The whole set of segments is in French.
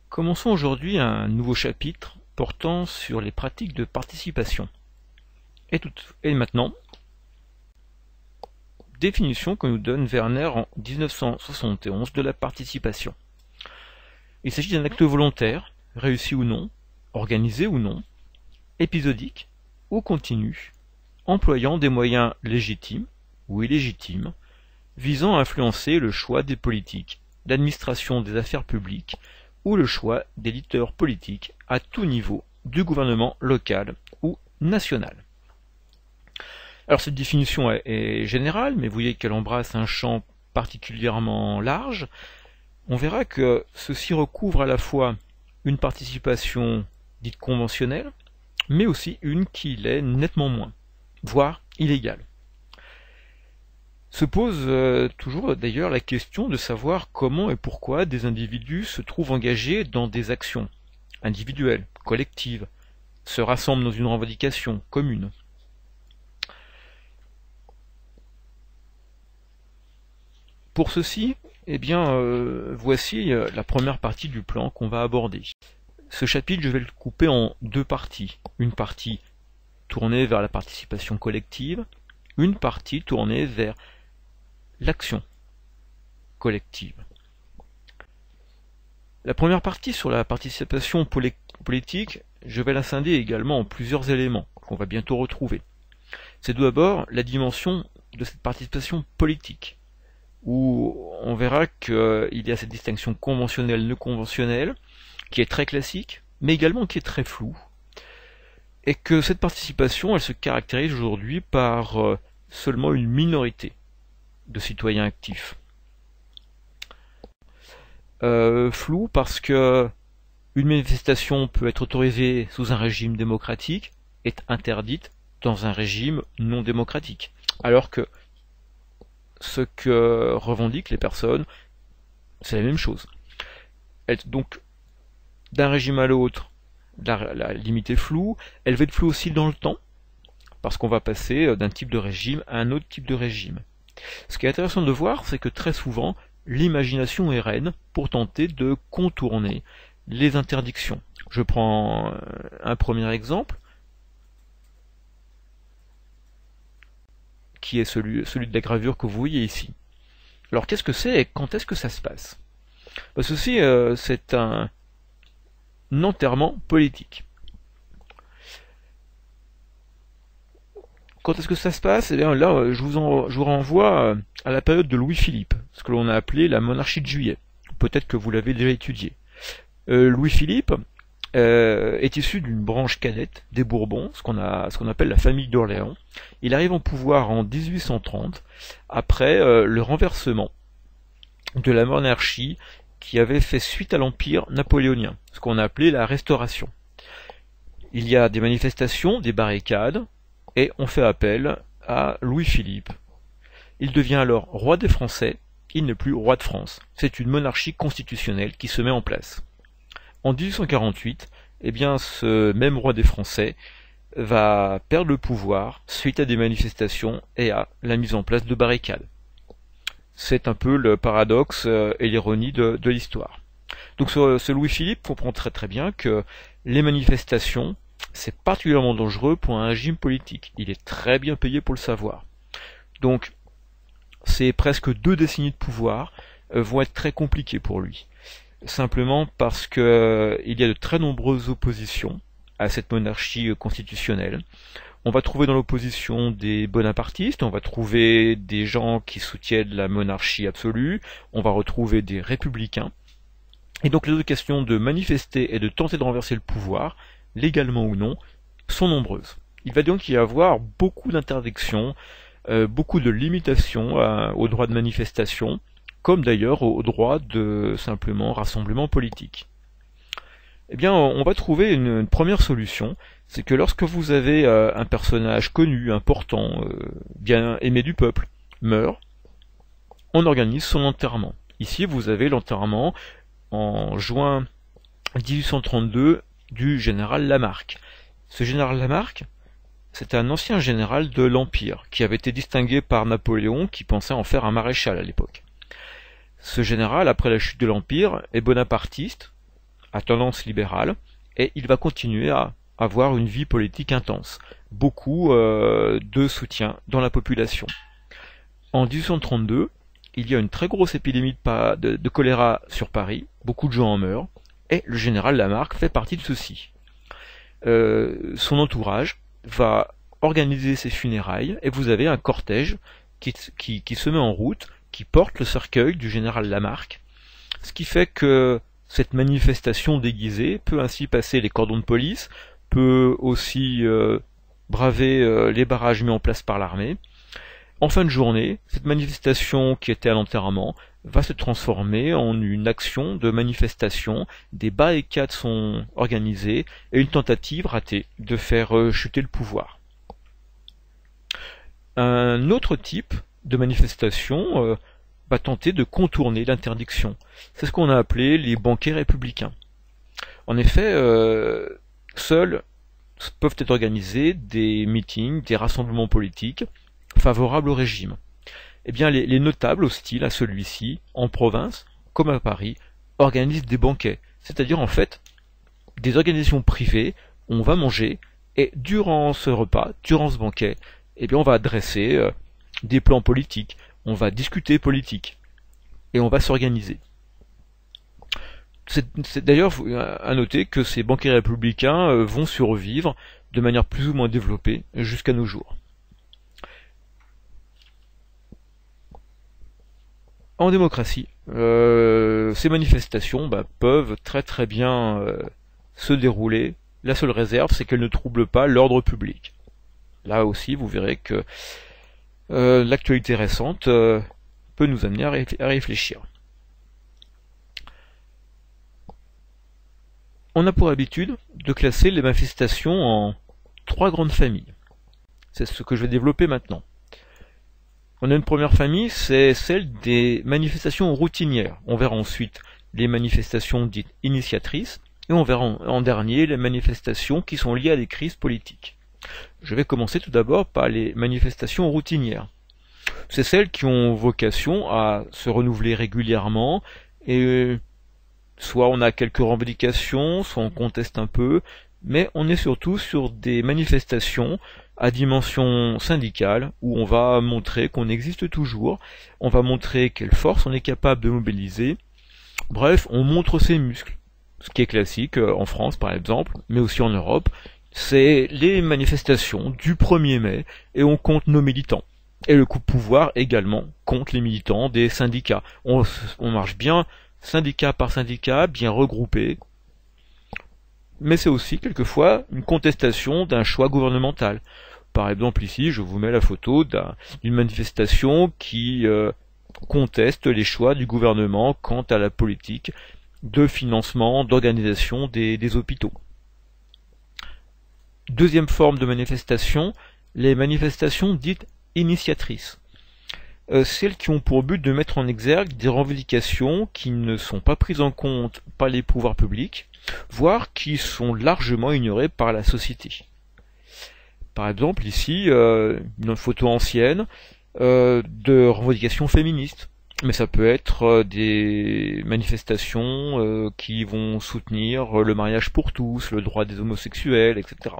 Commençons aujourd'hui un nouveau chapitre portant sur les pratiques de participation. Et maintenant, définition que nous donne Werner en 1971 de la participation. Il s'agit d'un acte volontaire, réussi ou non, organisé ou non, épisodique ou continu, employant des moyens légitimes ou illégitimes, visant à influencer le choix des politiques, l'administration des affaires publiques ou le choix des leaders politiques à tout niveau du gouvernement local ou national. Alors cette définition est générale, mais vous voyez qu'elle embrasse un champ particulièrement large. On verra que ceci recouvre à la fois une participation dite conventionnelle, mais aussi une qui l'est nettement moins, voire illégale. Se pose toujours d'ailleurs la question de savoir comment et pourquoi des individus se trouvent engagés dans des actions individuelles, collectives, se rassemblent dans une revendication commune. Pour ceci, voici la première partie du plan qu'on va aborder. Ce chapitre, je vais le couper en deux parties. Une partie tournée vers la participation collective, une partie tournée vers l'action collective. La première partie sur la participation politique, je vais la scinder également en plusieurs éléments qu'on va bientôt retrouver. C'est tout d'abord la dimension de cette participation politique, où on verra qu'il y a cette distinction conventionnelle-non conventionnelle, qui est très classique, mais également qui est très floue, et que cette participation, elle se caractérise aujourd'hui par seulement une minorité de citoyens actifs. Flou parce que une manifestation peut être autorisée sous un régime démocratique, est interdite dans un régime non démocratique. Alors que ce que revendiquent les personnes, c'est la même chose. Donc, d'un régime à l'autre, la limite est floue, elle va être floue aussi dans le temps, parce qu'on va passer d'un type de régime à un autre type de régime. Ce qui est intéressant de voir, c'est que très souvent, l'imagination est reine pour tenter de contourner les interdictions. Je prends un premier exemple, qui est celui de la gravure que vous voyez ici. Alors qu'est-ce que c'est et quand est-ce que ça se passe? Ceci, c'est un enterrement politique. Quand est-ce que ça se passe? Eh bien là, je vous renvoie à la période de Louis-Philippe, ce que l'on a appelé la monarchie de Juillet. Peut-être que vous l'avez déjà étudié. Louis-Philippe est issu d'une branche cadette des Bourbons, ce qu'on appelle la famille d'Orléans. Il arrive au pouvoir en 1830, après le renversement de la monarchie qui avait fait suite à l'empire napoléonien, ce qu'on a appelé la Restauration. Il y a des manifestations, des barricades, et on fait appel à Louis-Philippe. Il devient alors roi des Français, il n'est plus roi de France. C'est une monarchie constitutionnelle qui se met en place. En 1848, ce même roi des Français va perdre le pouvoir suite à des manifestations et à la mise en place de barricades. C'est un peu le paradoxe et l'ironie de l'histoire. Donc ce Louis-Philippe comprend très très bien que les manifestations, c'est particulièrement dangereux pour un régime politique. Il est très bien payé pour le savoir. Donc, ces presque 2 décennies de pouvoir vont être très compliquées pour lui. Simplement parce que il y a de très nombreuses oppositions à cette monarchie constitutionnelle. On va trouver dans l'opposition des bonapartistes, on va trouver des gens qui soutiennent la monarchie absolue, on va retrouver des républicains. Et donc les deux questions de manifester et de tenter de renverser le pouvoir, légalement ou non, sont nombreuses. Il va donc y avoir beaucoup d'interdictions, beaucoup de limitations au droit de manifestation, comme d'ailleurs au droit de simplement rassemblement politique. On va trouver une première solution, c'est que lorsque vous avez un personnage connu, important, bien aimé du peuple, meurt, on organise son enterrement. Ici, vous avez l'enterrement en juin 1832 du général Lamarque. Ce général Lamarque, c'est un ancien général de l'Empire, qui avait été distingué par Napoléon, qui pensait en faire un maréchal à l'époque. Ce général, après la chute de l'Empire, est bonapartiste, à tendance libérale, et il va continuer à avoir une vie politique intense. Beaucoup de soutien dans la population. En 1832, il y a une très grosse épidémie de choléra sur Paris, beaucoup de gens en meurent, et le général Lamarque fait partie de ceci. Son entourage va organiser ses funérailles, et vous avez un cortège qui se met en route, qui porte le cercueil du général Lamarque, ce qui fait que cette manifestation déguisée peut ainsi passer les cordons de police, peut aussi braver les barrages mis en place par l'armée. En fin de journée, cette manifestation qui était à l'enterrement va se transformer en une action de manifestation, des barricades sont organisées et une tentative ratée de faire chuter le pouvoir. Un autre type de manifestation va tenter de contourner l'interdiction. C'est ce qu'on a appelé les banquets républicains. En effet, seuls peuvent être organisés des meetings, des rassemblements politiques favorables au régime. Eh bien, les notables hostiles à celui-ci, en province, comme à Paris, organisent des banquets. C'est-à-dire, en fait, des organisations privées, on va manger, et durant ce repas, durant ce banquet, eh bien, on va dresser des plans politiques, on va discuter politique, et on va s'organiser. C'est d'ailleurs à noter que ces banquets républicains vont survivre de manière plus ou moins développée jusqu'à nos jours. En démocratie, ces manifestations peuvent très bien se dérouler. La seule réserve, c'est qu'elles ne troublent pas l'ordre public. Là aussi, vous verrez que l'actualité récente peut nous amener à réfléchir. On a pour habitude de classer les manifestations en 3 grandes familles. C'est ce que je vais développer maintenant. On a une première famille, c'est celle des manifestations routinières. On verra ensuite les manifestations dites initiatrices, et on verra en dernier les manifestations qui sont liées à des crises politiques. Je vais commencer tout d'abord par les manifestations routinières. C'est celles qui ont vocation à se renouveler régulièrement, et soit on a quelques revendications, soit on conteste un peu, mais on est surtout sur des manifestations à dimension syndicale, où on va montrer qu'on existe toujours, on va montrer quelle force on est capable de mobiliser, bref, on montre ses muscles. Ce qui est classique en France par exemple, mais aussi en Europe, c'est les manifestations du 1er mai, et on compte nos militants. Et le coup de pouvoir également compte les militants des syndicats. On marche bien syndicat par syndicat, bien regroupés, mais c'est aussi quelquefois une contestation d'un choix gouvernemental. Par exemple ici, je vous mets la photo d'une manifestation qui conteste les choix du gouvernement quant à la politique de financement, d'organisation des hôpitaux. Deuxième forme de manifestation, les manifestations dites initiatrices. Celles qui ont pour but de mettre en exergue des revendications qui ne sont pas prises en compte par les pouvoirs publics, voire qui sont largement ignorées par la société. Par exemple ici, une photo ancienne de revendications féministes. Mais ça peut être des manifestations qui vont soutenir le mariage pour tous, le droit des homosexuels, etc.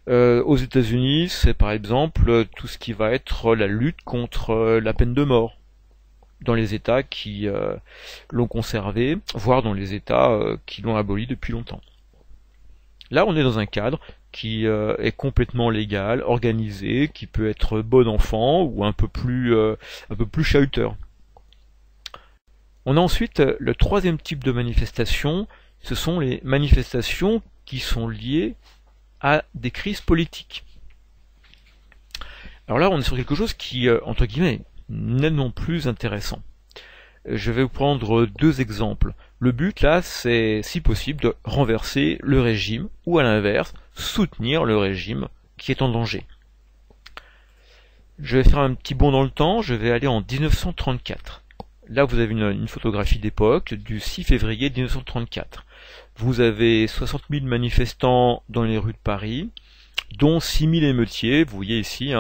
Aux États-Unis, c'est par exemple tout ce qui va être la lutte contre la peine de mort dans les États qui l'ont conservé, voire dans les États qui l'ont aboli depuis longtemps. Là, on est dans un cadre qui est complètement légal, organisé, qui peut être bon enfant ou un peu plus chahuteur. On a ensuite le troisième type de manifestation, ce sont les manifestations qui sont liées à des crises politiques. Alors là, on est sur quelque chose qui, entre guillemets, n'est non plus intéressant. Je vais vous prendre 2 exemples. Le but là, c'est, si possible, de renverser le régime, ou à l'inverse, soutenir le régime qui est en danger. Je vais faire un petit bond dans le temps, je vais aller en 1934. Là, vous avez une photographie d'époque du 6 février 1934. Vous avez 60 000 manifestants dans les rues de Paris, dont 6 000 émeutiers, vous voyez ici,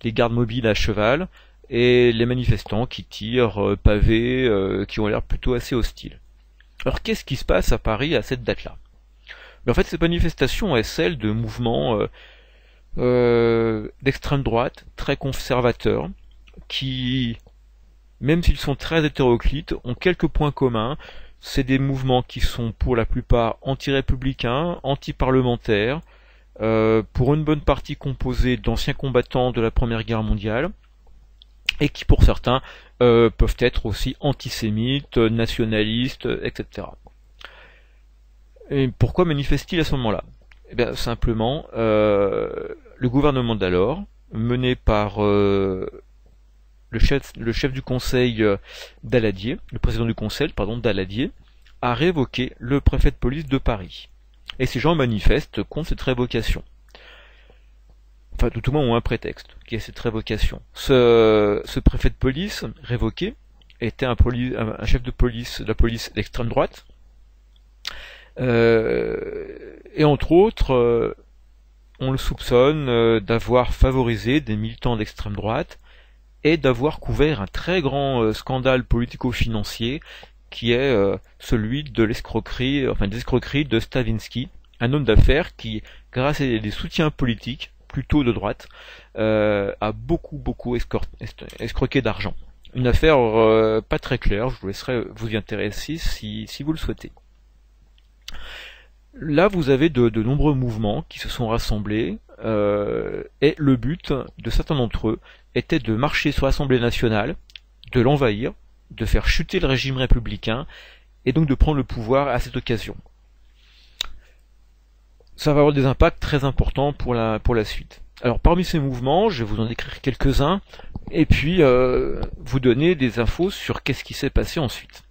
les gardes mobiles à cheval, et les manifestants qui tirent pavés, qui ont l'air plutôt assez hostiles. Alors qu'est-ce qui se passe à Paris à cette date-là? En fait, cette manifestation est celle de mouvements d'extrême droite, très conservateurs, qui, même s'ils sont très hétéroclites, ont quelques points communs. C'est des mouvements qui sont pour la plupart anti-républicains, anti-parlementaires, pour une bonne partie composés d'anciens combattants de la Première Guerre mondiale, et qui pour certains peuvent être aussi antisémites, nationalistes, etc. Et pourquoi manifeste-t-il à ce moment-là? Eh bien simplement, le gouvernement d'alors, mené par le chef du conseil Daladier, le président du conseil, pardon, Daladier, a révoqué le préfet de police de Paris. Et ces gens manifestent contre cette révocation. Enfin, tout au moins ont un prétexte, qui est cette révocation. Ce préfet de police révoqué était un chef de police, de la police d'extrême droite. Et entre autres, on le soupçonne d'avoir favorisé des militants d'extrême droite et d'avoir couvert un très grand scandale politico-financier qui est celui de l'escroquerie, enfin des escroqueries de Stavinsky, un homme d'affaires qui, grâce à des soutiens politiques plutôt de droite, a beaucoup escroqué d'argent. Une affaire pas très claire, je vous laisserai vous y intéresser si vous le souhaitez. Là, vous avez de nombreux mouvements qui se sont rassemblés, et le but de certains d'entre eux était de marcher sur l'Assemblée nationale, de l'envahir, de faire chuter le régime républicain, et donc de prendre le pouvoir à cette occasion. Ça va avoir des impacts très importants pour la suite. Alors parmi ces mouvements, je vais vous en décrire quelques-uns, et puis vous donner des infos sur qu'est-ce qui s'est passé ensuite.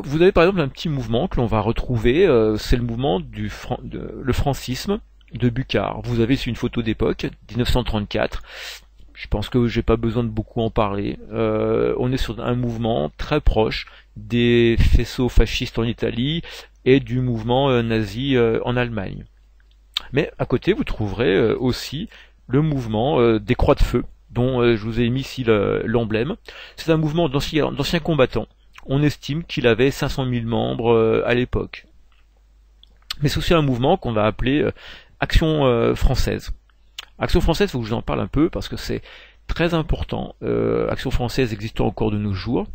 Vous avez par exemple un petit mouvement que l'on va retrouver, c'est le mouvement le francisme de Bucard. Vous avez ici une photo d'époque, 1934. Je pense que j'ai pas besoin de beaucoup en parler. On est sur un mouvement très proche des faisceaux fascistes en Italie et du mouvement nazi en Allemagne. Mais à côté, vous trouverez aussi le mouvement des Croix de Feu, dont je vous ai mis ici l'emblème. C'est un mouvement d'anciens combattants. On estime qu'il avait 500 000 membres à l'époque. Mais c'est aussi un mouvement qu'on va appeler Action française. Action française, il faut que je vous en parle un peu parce que c'est très important. Action française existe encore de nos jours.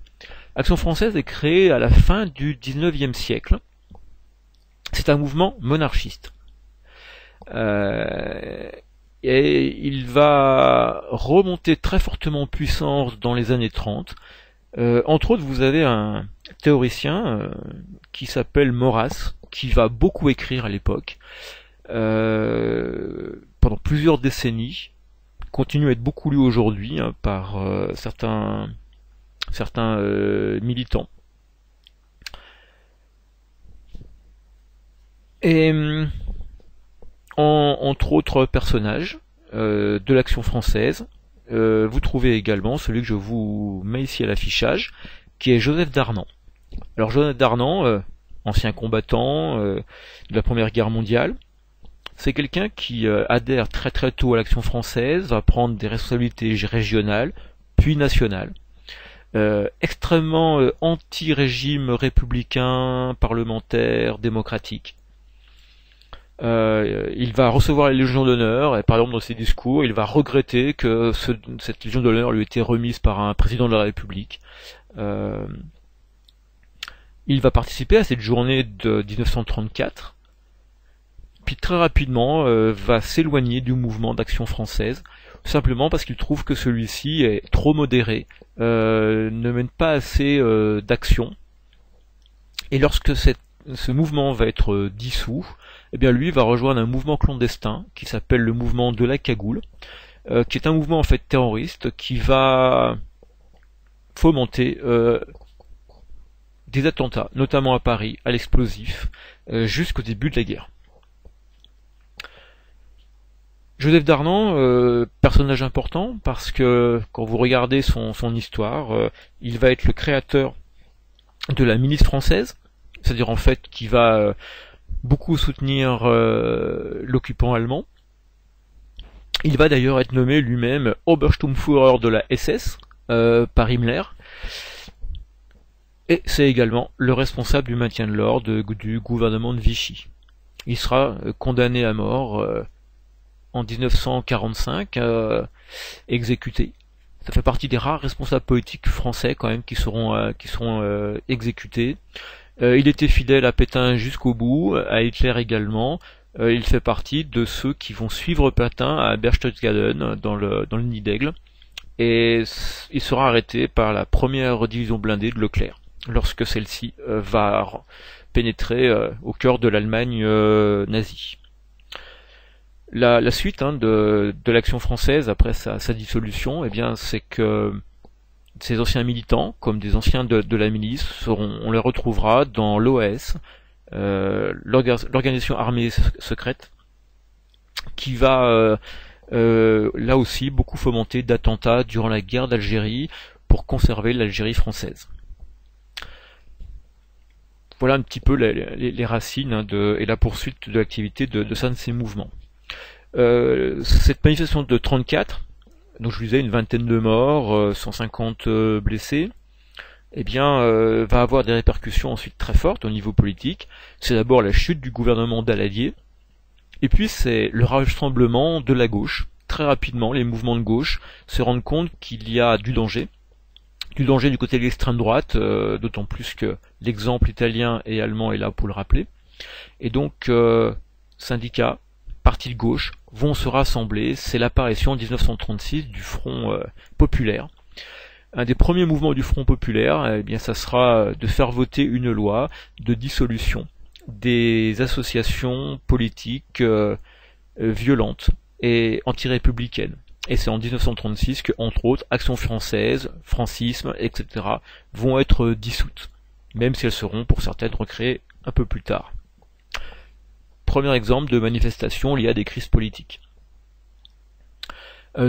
Action française est créée à la fin du 19e siècle. C'est un mouvement monarchiste. Et il va remonter très fortement en puissance dans les années 30. Entre autres, vous avez un théoricien qui s'appelle Maurras, qui va beaucoup écrire à l'époque, pendant plusieurs décennies, continue à être beaucoup lu aujourd'hui par certains militants. Et entre autres personnages de l'Action française, vous trouvez également celui que je vous mets ici à l'affichage, qui est Joseph Darnand. Alors Joseph Darnand, ancien combattant de la Première Guerre mondiale, c'est quelqu'un qui adhère très très tôt à l'Action française, va prendre des responsabilités régionales, puis nationales, extrêmement anti-régime républicain, parlementaire, démocratique. Il va recevoir la Légion d'honneur, et par exemple dans ses discours, il va regretter que cette Légion d'honneur lui ait été remise par un président de la République. Il va participer à cette journée de 1934, puis très rapidement va s'éloigner du mouvement d'Action française, simplement parce qu'il trouve que celui-ci est trop modéré, ne mène pas assez d'action, et lorsque ce mouvement va être dissous, eh bien lui va rejoindre un mouvement clandestin qui s'appelle le mouvement de la cagoule, qui est un mouvement en fait terroriste qui va fomenter des attentats, notamment à Paris, à l'explosif, jusqu'au début de la guerre. Joseph Darnand, personnage important, parce que quand vous regardez son histoire, il va être le créateur de la milice française, c'est-à-dire en fait qui va beaucoup soutenir l'occupant allemand. Il va d'ailleurs être nommé lui-même Obersturmführer de la SS par Himmler. Et c'est également le responsable du maintien de l'ordre du gouvernement de Vichy. Il sera condamné à mort en 1945, exécuté. Ça fait partie des rares responsables politiques français quand même qui seront exécutés. Il était fidèle à Pétain jusqu'au bout, à Hitler également. Il fait partie de ceux qui vont suivre Pétain à Berchtesgaden dans le nid d'Aigle. Et il sera arrêté par la première division blindée de Leclerc lorsque celle-ci va pénétrer au cœur de l'Allemagne nazie. La suite de l'action française après sa dissolution, eh bien, c'est que ces anciens militants, comme des anciens de la milice, on les retrouvera dans l'OAS, l'organisation armée secrète, qui va là aussi beaucoup fomenter d'attentats durant la guerre d'Algérie pour conserver l'Algérie française. Voilà un petit peu les racines et la poursuite de l'activité de ces mouvements. Cette manifestation de 34, donc je vous disais une vingtaine de morts, 150 blessés, eh bien va avoir des répercussions ensuite très fortes au niveau politique. C'est d'abord la chute du gouvernement Daladier, et puis c'est le rassemblement de la gauche. Très rapidement, les mouvements de gauche se rendent compte qu'il y a du danger du côté de l'extrême droite, d'autant plus que l'exemple italien et allemand est là pour le rappeler. Et donc syndicats, partis de gauche vont se rassembler. C'est l'apparition en 1936 du Front populaire. Un des premiers mouvements du Front populaire, eh bien, ça sera de faire voter une loi de dissolution des associations politiques violentes et anti-républicaines. Et c'est en 1936 que, entre autres, Action française, Francisme, etc. vont être dissoutes, même si elles seront, pour certaines, recréées un peu plus tard. Premier exemple de manifestation liée à des crises politiques.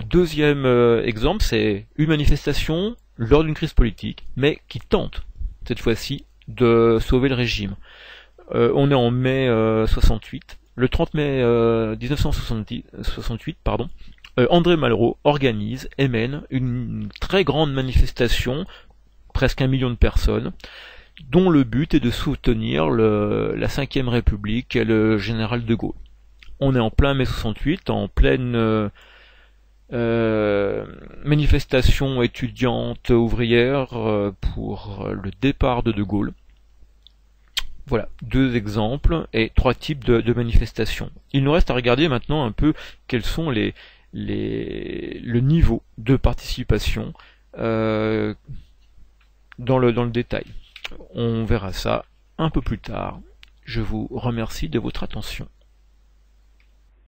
Deuxième exemple, c'est une manifestation lors d'une crise politique, mais qui tente, cette fois-ci, de sauver le régime. On est en mai 68. Le 30 mai 1968, André Malraux organise et mène une très grande manifestation, presque 1 million de personnes, dont le but est de soutenir la 5e République et le général de Gaulle. On est en plein mai 68, en pleine manifestation étudiante ouvrière pour le départ de Gaulle. Voilà, 2 exemples et 3 types de manifestations. Il nous reste à regarder maintenant un peu quels sont le niveau de participation dans le détail. On verra ça un peu plus tard. Je vous remercie de votre attention.